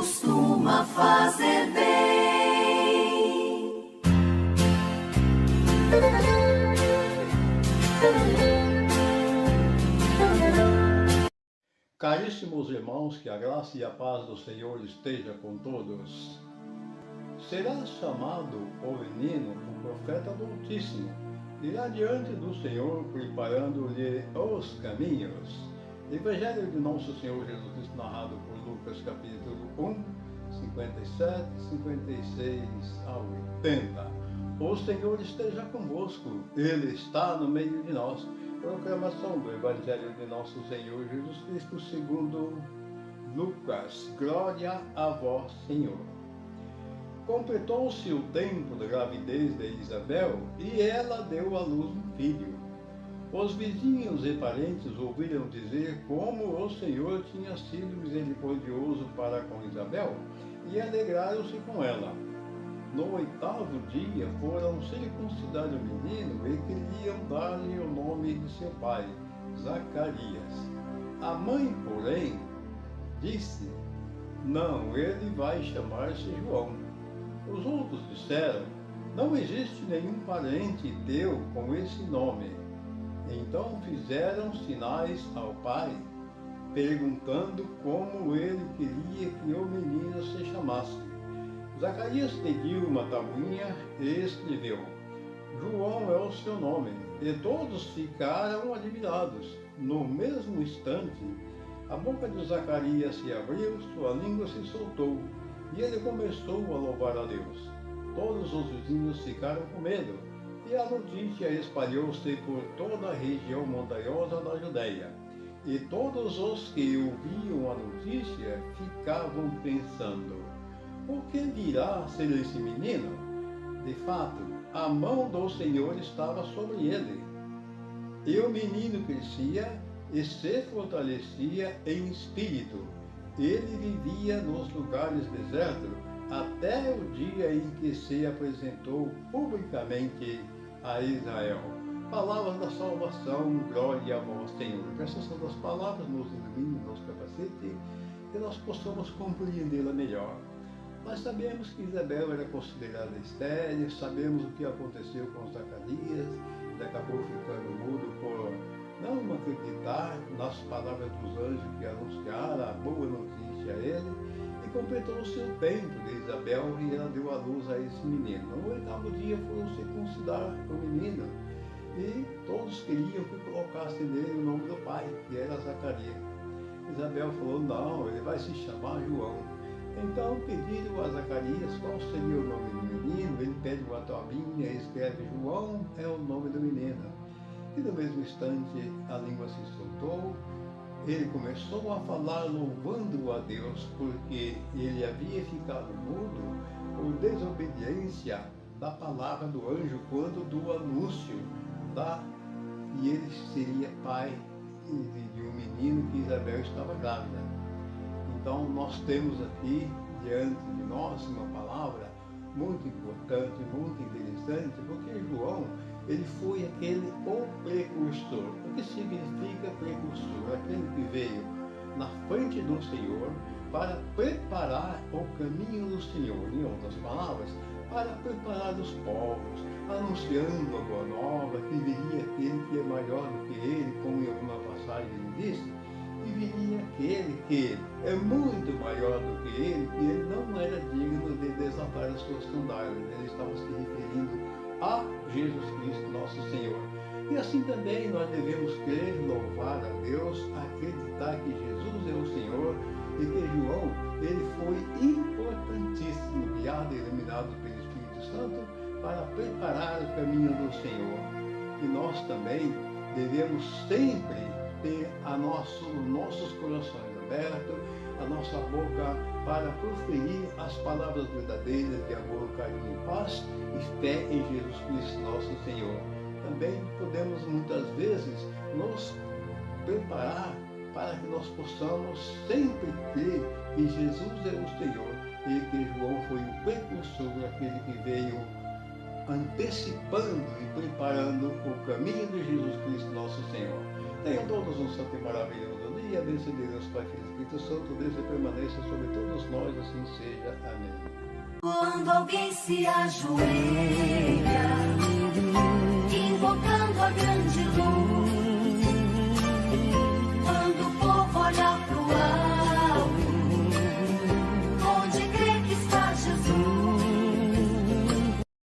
costuma fazer bem. Caríssimos irmãos, que a graça e a paz do Senhor esteja com todos. Será chamado o menino o profeta do Altíssimo, irá diante do Senhor preparando-lhe os caminhos. Evangelho de Nosso Senhor Jesus Cristo, narrado por Lucas, capítulo 1, 57, 56 a 80. O Senhor esteja convosco, Ele está no meio de nós. Proclamação do Evangelho de Nosso Senhor Jesus Cristo segundo Lucas. Glória a vós, Senhor. Completou-se o tempo da gravidez de Isabel e ela deu à luz um filho. Os vizinhos e parentes ouviram dizer como o Senhor tinha sido misericordioso para com Isabel e alegraram-se com ela. No 8º dia foram circuncidar o menino e queriam dar-lhe o nome de seu pai, Zacarias. A mãe, porém, disse: não, ele vai chamar-se João. Os outros disseram: não existe nenhum parente teu com esse nome. Então fizeram sinais ao pai, perguntando como ele queria que o menino se chamasse. Zacarias pediu uma tabuinha e escreveu: João é o seu nome. E todos ficaram admirados. No mesmo instante, a boca de Zacarias se abriu, sua língua se soltou, e ele começou a louvar a Deus. Todos os vizinhos ficaram com medo, e a notícia espalhou-se por toda a região montanhosa da Judéia. E todos os que ouviam a notícia ficavam pensando: o que virá ser esse menino? De fato, a mão do Senhor estava sobre ele. E o menino crescia e se fortalecia em espírito. Ele vivia nos lugares desertos até o dia em que se apresentou publicamente a Israel. Palavras da salvação, glória a vós, Senhor. Que essas são as palavras, nos ilumine, nos capacite, que nós possamos compreendê-la melhor. Nós sabemos que Isabel era considerada estéril, sabemos o que aconteceu com Zacarias, ele acabou ficando mudo por não acreditar nas palavras dos anjos que anunciaram a boa notícia a ele, e completou-se o tempo de Isabel e ela deu à luz a esse menino. No 8º dia foram circuncidar o menino, e todos queriam que colocasse nele o nome do pai, que era Zacarias. Isabel falou: não, ele vai se chamar João. Então pediram a Zacarias qual seria o nome do menino. Ele pede uma tabuinha e escreve: João é o nome do menino. E no mesmo instante a língua se soltou, ele começou a falar louvando a Deus, porque ele havia ficado mudo por desobediência da palavra do anjo quando do anúncio e ele seria pai de um menino que Isabel estava grávida. Então nós temos aqui diante de nós uma palavra muito importante, muito interessante, porque João, ele foi o precursor. O que significa precursor? Aquele que veio na frente do Senhor para preparar o caminho do Senhor. Em outras palavras, para preparar os povos, anunciando a boa nova, que viria aquele que é maior do que ele, como em alguma passagem ele disse, e viria aquele que é muito maior do que ele não era digno de desatar as suas sandálias. Ele estava se referindo a Jesus Cristo, nosso Senhor. E assim também nós devemos crer, louvar a Deus, acreditar que Jesus é o Senhor e que João, ele foi importantíssimo, guiado e iluminado pelo Espírito Santo para preparar o caminho do Senhor. E nós também devemos sempre ter nossos corações abertos, a nossa boca para proferir as palavras verdadeiras de amor, carinho e paz e fé em Jesus Cristo, nosso Senhor. Também podemos muitas vezes nos preparar para que nós possamos sempre crer que Jesus é o Senhor e que João foi o precursor, aquele que veio antecipando e preparando o caminho de Jesus Cristo, nosso Senhor. Tenham todos um santo e maravilhoso dia. e abençoe Deus, Pai, Filho e Espírito Santo, desça e permaneça sobre todos nós, assim seja. Amém. Quando alguém se ajoelha, invocando a grande